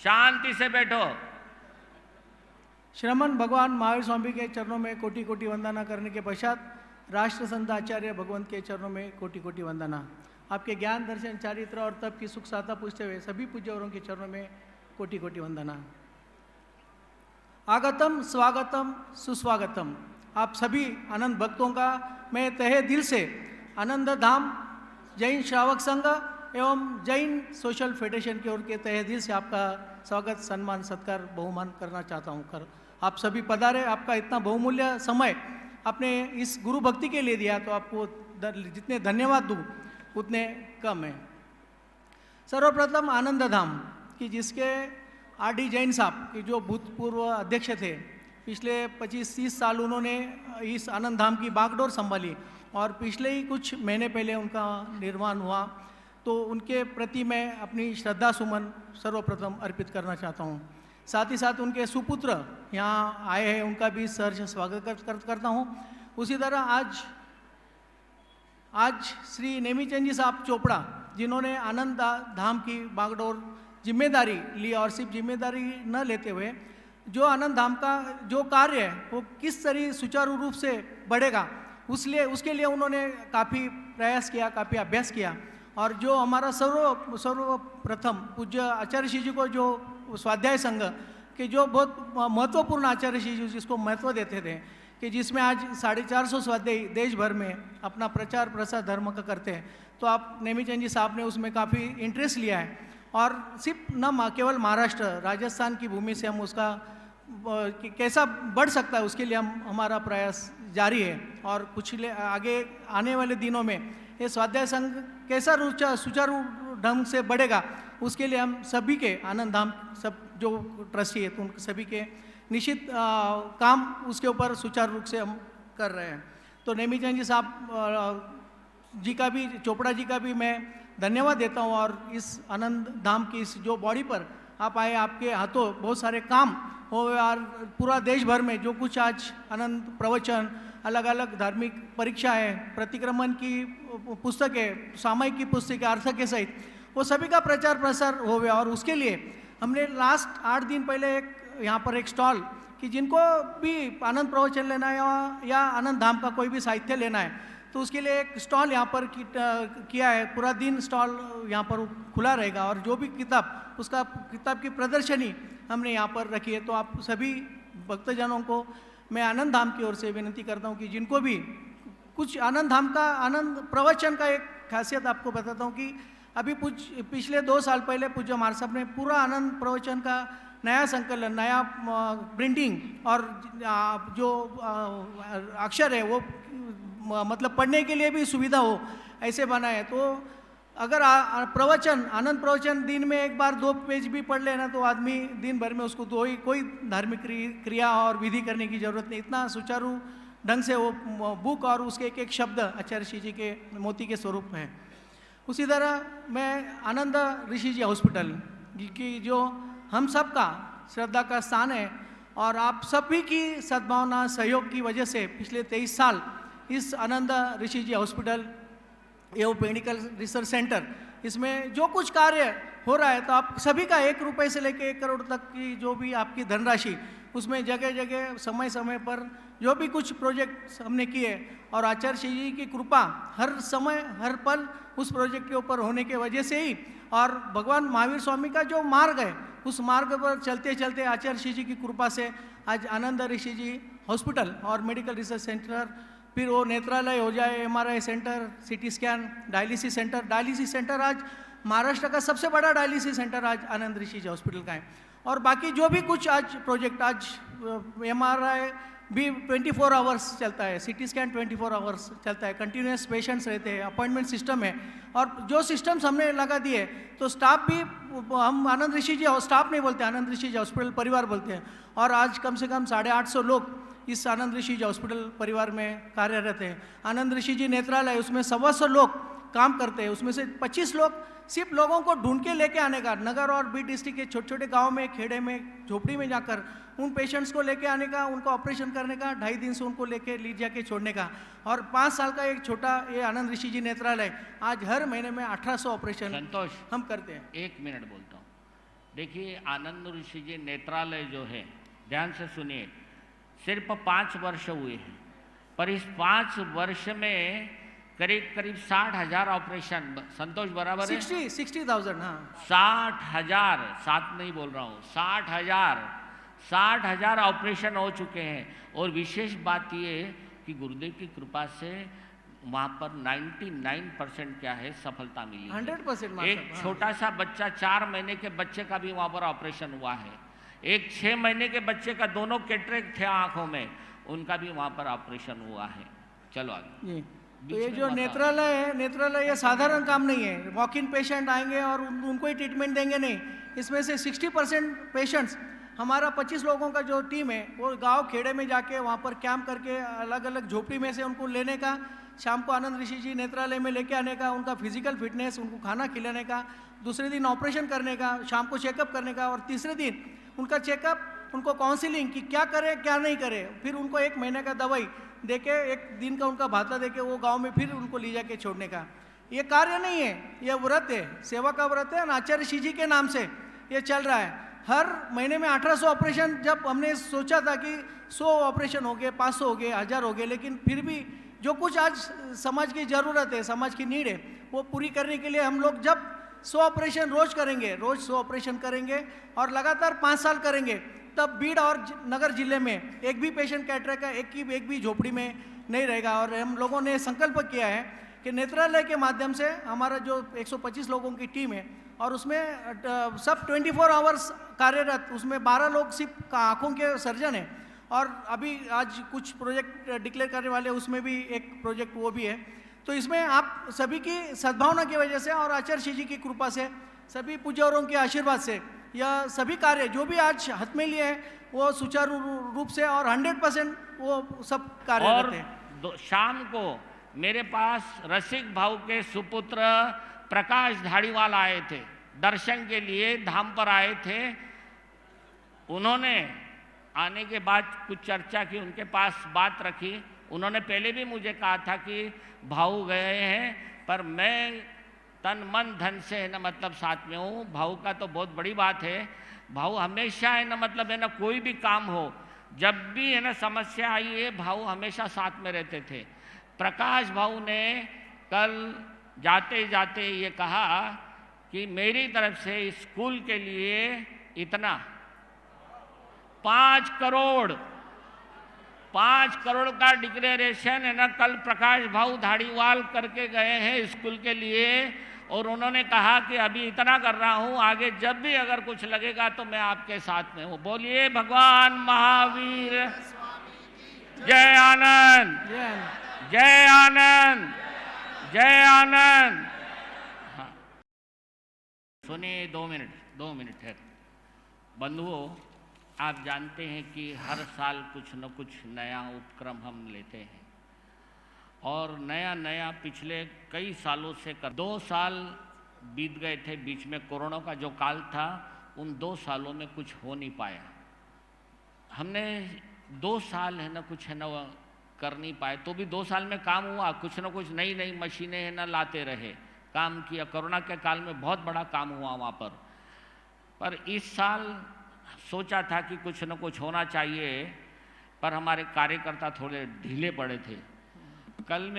शांति से बैठो। श्रमण भगवान महावीर स्वामी के चरणों में कोटि कोटि वंदना करने के पश्चात राष्ट्र संत आचार्य भगवंत के चरणों में कोटि कोटि वंदना। आपके ज्ञान दर्शन चारित्र और तप की सुख साता पूछते हुए सभी पूज्यवरों के चरणों में कोटि कोटि वंदना। आगतम स्वागतम सुस्वागतम। आप सभी आनंद भक्तों का मैं तहे दिल से आनंद धाम जैन श्रावक संघ एवं जैन सोशल फेडरेशन की ओर के तहे दिल से आपका स्वागत, सम्मान, सत्कार, बहुमान करना चाहता हूँ। आप सभी पधारे, आपका इतना बहुमूल्य समय आपने इस गुरु भक्ति के लिए दिया, तो आपको जितने धन्यवाद दूँ उतने कम है। सर्वप्रथम आनंद धाम कि जिसके आर.डी. जैन साहब कि जो भूतपूर्व अध्यक्ष थे, पिछले 25-30 साल उन्होंने इस आनंद धाम की बागडोर संभाली और पिछले ही कुछ महीने पहले उनका निर्माण हुआ, तो उनके प्रति मैं अपनी श्रद्धा सुमन सर्वप्रथम अर्पित करना चाहता हूँ। साथ ही साथ उनके सुपुत्र यहाँ आए हैं, उनका भी सहर्ष स्वागत करता हूँ। उसी तरह आज श्री नेमीचंद जी साहब चोपड़ा, जिन्होंने आनंद धाम की बागडोर जिम्मेदारी ली और सिर्फ जिम्मेदारी न लेते हुए जो आनंद धाम का जो कार्य है वो किस तरह सुचारू रूप से बढ़ेगा उसके लिए उन्होंने काफ़ी प्रयास किया, काफ़ी अभ्यास किया। और जो हमारा सर्वप्रथम पूज्य आचार्य श्री जी को जो स्वाध्याय संघ के जो बहुत महत्वपूर्ण आचार्य श्री जी जिसको महत्व देते थे कि जिसमें आज 450 स्वाध्याय देश भर में अपना प्रचार प्रसार धर्म का करते हैं, तो आप नेमीचंद जी साहब ने उसमें काफ़ी इंटरेस्ट लिया है और सिर्फ न केवल महाराष्ट्र, राजस्थान की भूमि से हम उसका कैसा बढ़ सकता है उसके लिए हमारा प्रयास जारी है। और कुछ आगे आने वाले दिनों में ये स्वाध्याय संघ कैसा सुचारू ढंग से बढ़ेगा उसके लिए हम सभी के आनंद धाम सब जो ट्रस्टी है तो उन सभी के निश्चित काम उसके ऊपर सुचारू रूप से हम कर रहे हैं। तो नेमीचंद जी साहब जी का भी, चोपड़ा जी का भी मैं धन्यवाद देता हूँ। और इस आनंद धाम की इस जो बॉडी पर आप आए, आपके हाथों बहुत सारे काम हो और पूरा देश भर में जो कुछ आज आनंद प्रवचन, अलग अलग धार्मिक परीक्षा है, प्रतिक्रमण की पुस्तकें, सामयिक की पुस्तकें, अर्थ के सहित वो सभी का प्रचार प्रसार हो गया। और उसके लिए हमने लास्ट 8 दिन पहले यहाँ पर एक स्टॉल कि जिनको भी आनंद प्रवचन लेना है या आनंद धाम का कोई भी साहित्य लेना है तो उसके लिए एक स्टॉल यहाँ पर किया है। पूरा दिन स्टॉल यहाँ पर खुला रहेगा और जो भी किताब, उसका किताब की प्रदर्शनी हमने यहाँ पर रखी है। तो आप सभी भक्तजनों को मैं आनंद धाम की ओर से विनती करता हूँ कि जिनको भी कुछ आनंद धाम का आनंद प्रवचन का एक खासियत आपको बताता हूँ कि अभी पिछले 2 साल पहले पूज्य महाराज साहब ने पूरा आनंद प्रवचन का नया संकलन, नया प्रिंटिंग और जो अक्षर है वो मतलब पढ़ने के लिए भी सुविधा हो ऐसे बना है। तो अगर प्रवचन, आनंद प्रवचन दिन में 1 बार 2 पेज भी पढ़ लेना तो आदमी दिन भर में उसको कोई धार्मिक क्रिया और विधि करने की ज़रूरत नहीं। इतना सुचारू ढंग से वो बुक और उसके एक शब्द आचार्य श्री जी के मोती के स्वरूप है। उसी तरह मैं आनंद ऋषि जी हॉस्पिटल की जो हम सब का श्रद्धा का स्थान है और आप सभी की सद्भावना सहयोग की वजह से पिछले 23 साल इस आनंद ऋषि जी हॉस्पिटल एवं मेडिकल रिसर्च सेंटर इसमें जो कुछ कार्य हो रहा है तो आप सभी का 1 रुपये से लेकर 1 करोड़ तक की जो भी आपकी धनराशि उसमें जगह जगह समय समय पर जो भी कुछ प्रोजेक्ट हमने किए और आचार्य श्री जी की कृपा हर समय हर पल उस प्रोजेक्ट के ऊपर होने के वजह से ही और भगवान महावीर स्वामी का जो मार्ग है उस मार्ग पर चलते चलते आचार्य श्री जी की कृपा से आज आनंद ऋषि जी हॉस्पिटल और मेडिकल रिसर्च सेंटर, फिर वो नेत्रालय हो जाए, MRI centre, CT scan, dialysis centre आज महाराष्ट्र का सबसे बड़ा डायलिसिस सेंटर आज आनंद ऋषि जी हॉस्पिटल का है। और बाकी जो भी कुछ आज प्रोजेक्ट, आज MRI भी 24 आवर्स चलता है, CT स्कैन 24 आवर्स चलता है, कंटिन्यूस पेशेंट्स रहते हैं, अपॉइंटमेंट सिस्टम है। और जो सिस्टम्स हमने लगा दिए तो स्टाफ भी हम आनंद ऋषि जी स्टाफ नहीं बोलते, आनंद ऋषि जी हॉस्पिटल परिवार बोलते हैं। और आज कम से कम 850 लोग इस आनंद ऋषि जी हॉस्पिटल परिवार में कार्यरत हैं। आनंद ऋषि जी नेत्रालय उसमें 125 लोग काम करते हैं, उसमें से 25 लोग सिर्फ लोगों को ढूंढ के लेके आने का, नगर और बी डिस्ट्रिक्ट के छोटे छोटे गाँव में, खेड़े में, झोपड़ी में जाकर उन पेशेंट्स को लेके आने का, उनको ऑपरेशन करने का, 2.5 दिन से उनको लेके ले जाके छोड़ने का। और 5 साल का एक छोटा ये आनंद ऋषि जी नेत्रालय आज हर महीने में 1800 ऑपरेशन संतोष हम करते हैं। 1 मिनट बोलता हूँ। देखिए, आनंद ऋषि जी नेत्रालय जो है, ध्यान से सुनिए, सिर्फ 5 वर्ष हुए हैं, पर इस 5 वर्ष में करीब करीब 60,000 ऑपरेशन, संतोष बराबर है? 60,000, हाँ। 60,000, 7 नहीं बोल रहा हूँ, 60,000 ऑपरेशन हो चुके हैं। और विशेष बात ये कि गुरुदेव की कृपा से वहाँ पर 99% क्या है, सफलता मिली है। 100%। एक छोटा सा बच्चा, 4 महीने के बच्चे का भी वहाँ पर ऑपरेशन हुआ है। एक 6 महीने के बच्चे का दोनों कैटरेक्ट थे आंखों में, उनका भी वहाँ पर ऑपरेशन हुआ है। चलो आगे। तो ये जो नेत्रालय है, नेत्रालय ये साधारण काम नहीं है। वॉक इन पेशेंट आएंगे और उनको ही ट्रीटमेंट देंगे नहीं। इसमें से 60% पेशेंट्स, हमारा 25 लोगों का जो टीम है वो गांव खेड़े में जाके वहाँ पर कैंप करके अलग अलग झोपड़ी में से उनको लेने का, शाम को आनंद ऋषि जी नेत्रालय में लेके आने का, उनका फिजिकल फिटनेस, उनको खाना खिलाने का, दूसरे दिन ऑपरेशन करने का, शाम को चेकअप करने का, और तीसरे दिन उनका चेकअप, उनको काउंसिलिंग कि क्या करें क्या नहीं करें, फिर उनको 1 महीने का दवाई देके, 1 दिन का उनका भाता देके वो गांव में फिर उनको ले जाके छोड़ने का। ये कार्य नहीं है, ये व्रत है, सेवा का व्रत है। आचार्य ऋषि जी के नाम से ये चल रहा है। हर महीने में 1800 ऑपरेशन, जब हमने सोचा था कि 100 ऑपरेशन हो गए, 500 हो गए, 1000 हो गए, लेकिन फिर भी जो कुछ आज समाज की ज़रूरत है, समाज की नीड है, वो पूरी करने के लिए हम लोग जब 100 ऑपरेशन रोज करेंगे, रोज 100 ऑपरेशन करेंगे और लगातार 5 साल करेंगे, तब बीड़ और नगर जिले में एक भी पेशेंट कैटरेक्ट का एक भी झोपड़ी में नहीं रहेगा। और हम लोगों ने संकल्प किया है कि नेत्रालय के माध्यम से हमारा जो 125 लोगों की टीम है, और उसमें सब 24 आवर्स कार्यरत, उसमें 12 लोग सिर्फ आँखों के सर्जन हैं, और अभी आज कुछ प्रोजेक्ट डिक्लेयर करने वाले, उसमें भी एक प्रोजेक्ट वो भी है। तो इसमें आप सभी की सद्भावना की वजह से और आचार्य जी की कृपा से, सभी पूज्यवरों के आशीर्वाद से, यह सभी कार्य जो भी आज हाथ में लिए हैं वो सुचारू रूप से और 100% वो सब कार्य करते हैं। शाम को मेरे पास रसिक भाव के सुपुत्र प्रकाश धाड़ीवाल आए थे, दर्शन के लिए धाम पर आए थे। उन्होंने आने के बाद कुछ चर्चा की, उनके पास बात रखी। उन्होंने पहले भी मुझे कहा था कि भाऊ गए हैं, पर मैं तन मन धन से है ना, मतलब साथ में हूँ। भाऊ का तो बहुत बड़ी बात है। भाऊ हमेशा है ना, मतलब है ना, कोई भी काम हो, जब भी है ना समस्या आई है, भाऊ हमेशा साथ में रहते थे। प्रकाश भाऊ ने कल जाते जाते ये कहा कि मेरी तरफ से स्कूल के लिए इतना 5 करोड़ का डिक्लेरेशन है ना, कल प्रकाश भाऊ धाड़ीवाल करके गए हैं स्कूल के लिए। और उन्होंने कहा कि अभी इतना कर रहा हूं, आगे जब भी अगर कुछ लगेगा तो मैं आपके साथ में हूं। बोलिए भगवान महावीर जय आनंद, जय आनंद, जय आनंद। हाँ सुनिए, 2 मिनट है। बंधुओं, आप जानते हैं कि हर साल कुछ न कुछ नया उपक्रम हम लेते हैं, और नया पिछले कई सालों से 2 साल बीत गए थे, बीच में कोरोना का जो काल था, उन 2 सालों में कुछ हो नहीं पाया। हमने 2 साल है ना कुछ है ना कर नहीं पाए, तो भी 2 साल में काम हुआ। कुछ न कुछ नई मशीनें है ना लाते रहे, काम किया। कोरोना के काल में बहुत बड़ा काम हुआ वहाँ पर इस साल सोचा था कि कुछ न कुछ होना चाहिए, पर हमारे कार्यकर्ता थोड़े ढीले पड़े थे। कल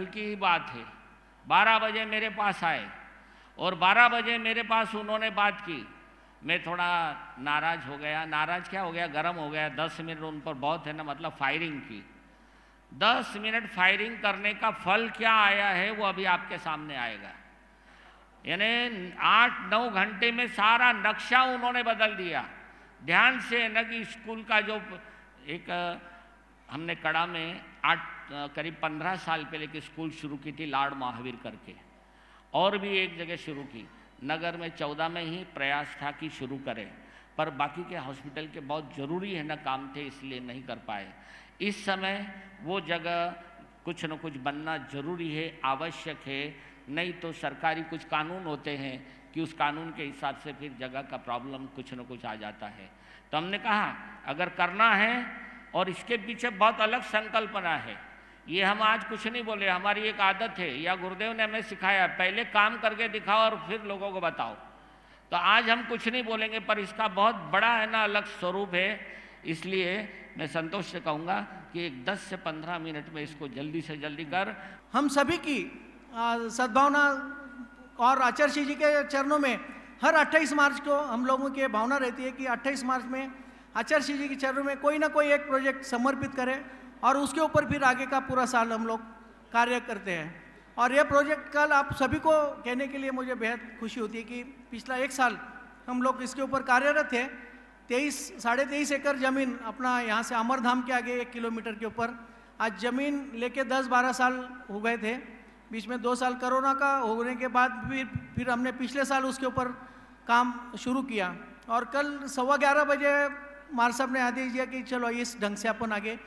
की ही बात है, 12 बजे मेरे पास आए और 12 बजे मेरे पास उन्होंने बात की। मैं थोड़ा नाराज हो गया। नाराज क्या हो गया, गर्म हो गया। 10 मिनट उन पर बहुत है ना, मतलब फायरिंग की। 10 मिनट फायरिंग करने का फल क्या आया है वो अभी आपके सामने आएगा। यानी 8-9 घंटे में सारा नक्शा उन्होंने बदल दिया। ध्यान से न कि स्कूल का जो एक हमने कड़ा में करीब 15 साल पहले की स्कूल शुरू की थी, लाड़ महावीर करके, और भी एक जगह शुरू की। नगर में 14 में ही प्रयास था कि शुरू करें, पर बाकी के हॉस्पिटल के बहुत ज़रूरी है ना काम थे, इसलिए नहीं कर पाए। इस समय वो जगह कुछ न कुछ बनना ज़रूरी है, आवश्यक है। नहीं तो सरकारी कुछ कानून होते हैं कि उस कानून के हिसाब से फिर जगह का प्रॉब्लम कुछ न कुछ आ जाता है। तो हमने कहा अगर करना है, और इसके पीछे बहुत अलग संकल्पना है, ये हम आज कुछ नहीं बोले, हमारी एक आदत है, या गुरुदेव ने हमें सिखाया, पहले काम करके दिखाओ और फिर लोगों को बताओ। तो आज हम कुछ नहीं बोलेंगे, पर इसका बहुत बड़ा है ना अलग स्वरूप है। इसलिए मैं संतोष से कहूँगा कि एक 10 से 15 मिनट में इसको जल्दी से जल्दी कर। हम सभी की सद्भावना और आचार्य जी के चरणों में हर 28 मार्च को हम लोगों की भावना रहती है कि 28 मार्च में आचार्य जी के चरणों में कोई ना कोई एक प्रोजेक्ट समर्पित करें और उसके ऊपर फिर आगे का पूरा साल हम लोग कार्य करते हैं। और ये प्रोजेक्ट कल आप सभी को कहने के लिए मुझे बेहद खुशी होती है कि पिछला 1 साल हम लोग इसके ऊपर कार्यरत थे। 23-23.5 एकड़ ज़मीन अपना यहाँ से अमरधाम के आगे 1 किलोमीटर के ऊपर आज ज़मीन लेके 10-12 साल हो गए थे। बीच में 2 साल कोरोना का होने के बाद फिर हमने पिछले साल उसके ऊपर काम शुरू किया और कल 11:15 बजे मार साहब ने आदेश दिया कि चलो इस ढंग से अपन आगे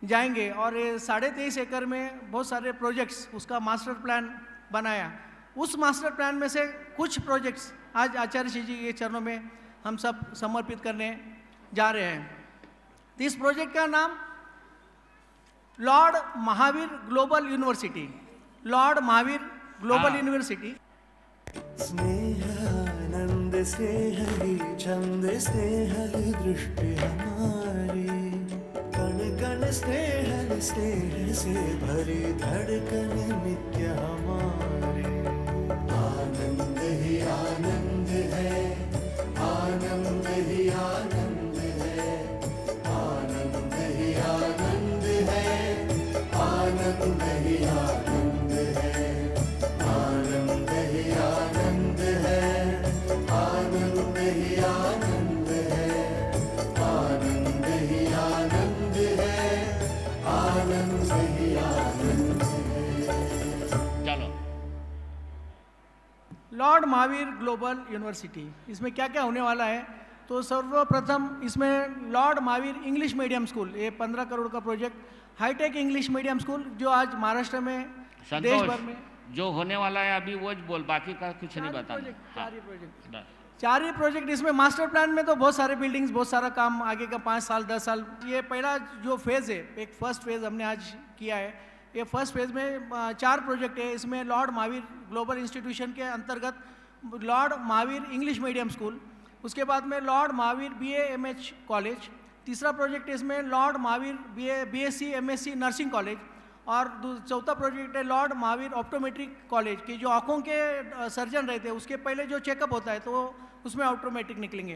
जाएंगे। और ये 23.5 एकड़ में बहुत सारे प्रोजेक्ट्स उसका मास्टर प्लान बनाया। उस मास्टर प्लान में से कुछ प्रोजेक्ट्स आज आचार्य जी के चरणों में हम सब समर्पित करने जा रहे हैं। इस प्रोजेक्ट का नाम Lord Mahavir global university, Lord Mahavir global university. स्नेहानंद स्नेहली छंद स्नेहली दृष्टि हमारी, कण कण स्नेहल स्नेह से भरी धड़कन नित्य हमारी। आनंद ही आनंद है, आनंद ही आनंद है, आनंद ही आनंद है, आनंद ही आनंद है, आनंद ही आनंद है, आनंद ही आनंद है, आनंद ही आनंद है, आनंद ही आनंद है। चलो, लॉर्ड महावीर ग्लोबल यूनिवर्सिटी, इसमें क्या क्या होने वाला है? तो सर्वप्रथम इसमें lord Mahavir English medium school, ये 15 करोड़ का project hitech English medium school जो आज महाराष्ट्र में देश भर में जो होने वाला है अभी वो बोल, बाकी का कुछ नहीं बताना। 4 ही प्रोजेक्ट इसमें मास्टर प्लान में तो बहुत सारे बिल्डिंग्स, बहुत सारा काम आगे का 5 साल 10 साल। ये पहला जो फेज़ है, एक फर्स्ट फेज़ हमने आज किया है। ये फर्स्ट फेज़ में 4 प्रोजेक्ट है। इसमें लॉर्ड महावीर ग्लोबल इंस्टीट्यूशन के अंतर्गत Lord Mahavir English medium school, उसके बाद में लॉर्ड महावीर BA-MH कॉलेज, तीसरा प्रोजेक्ट है इसमें lord Mahavir BSc MSc nursing college, और चौथा प्रोजेक्ट है लॉर्ड महावीर ऑप्टोमेट्रिक कॉलेज की जो आँखों के सर्जन रहते हैं उसके पहले जो चेकअप होता है तो उसमें ऑप्टोमेट्रिक निकलेंगे।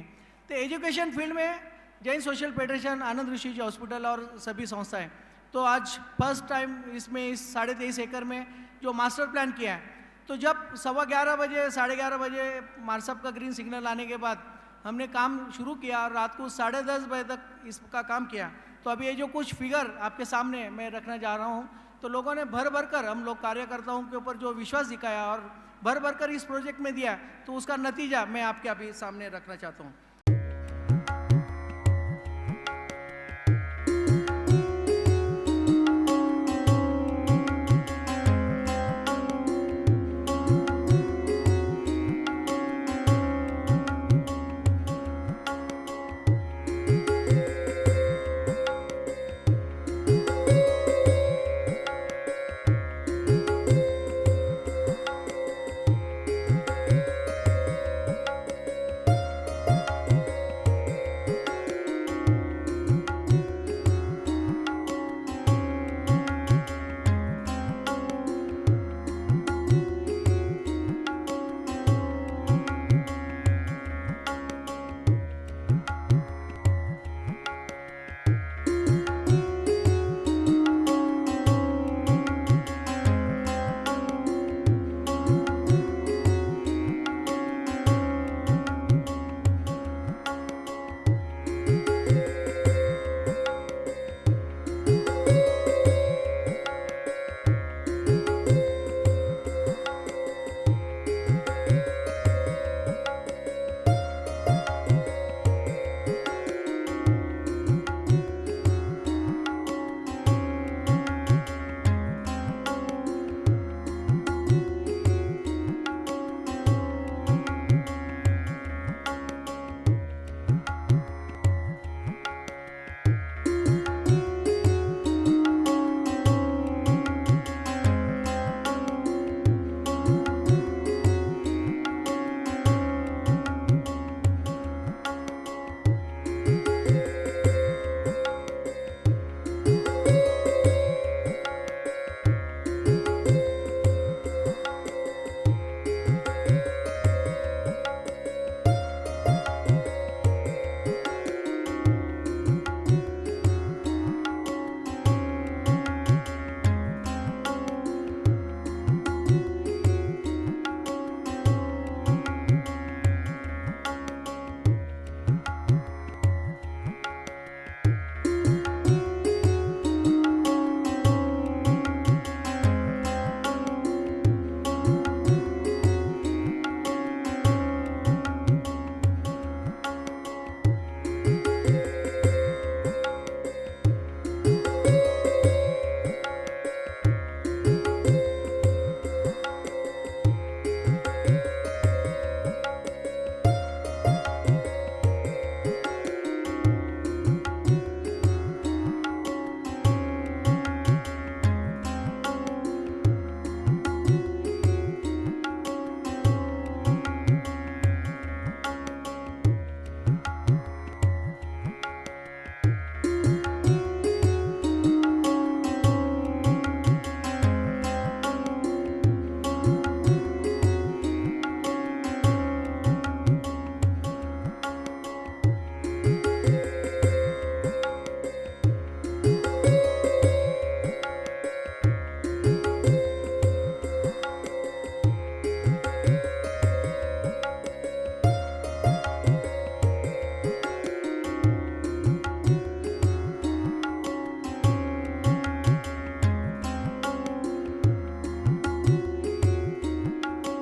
तो एजुकेशन फील्ड में जैन सोशल फेडरेशन, आनंद ऋषि जी हॉस्पिटल और सभी संस्थाएं, तो आज फर्स्ट टाइम इसमें इस 23.5 एकड़ में जो मास्टर प्लान किया है, तो जब 11:15 बजे 11:30 बजे मार साहब का ग्रीन सिग्नल आने के बाद हमने काम शुरू किया और रात को 10:30 बजे तक इसका काम किया। तो अभी ये जो कुछ फिगर आपके सामने मैं रखना जा रहा हूँ, तो लोगों ने भर कर हम लोग कार्यकर्ताओं के ऊपर जो विश्वास दिखाया और भर कर इस प्रोजेक्ट में दिया, तो उसका नतीजा मैं आपके अभी सामने रखना चाहता हूँ।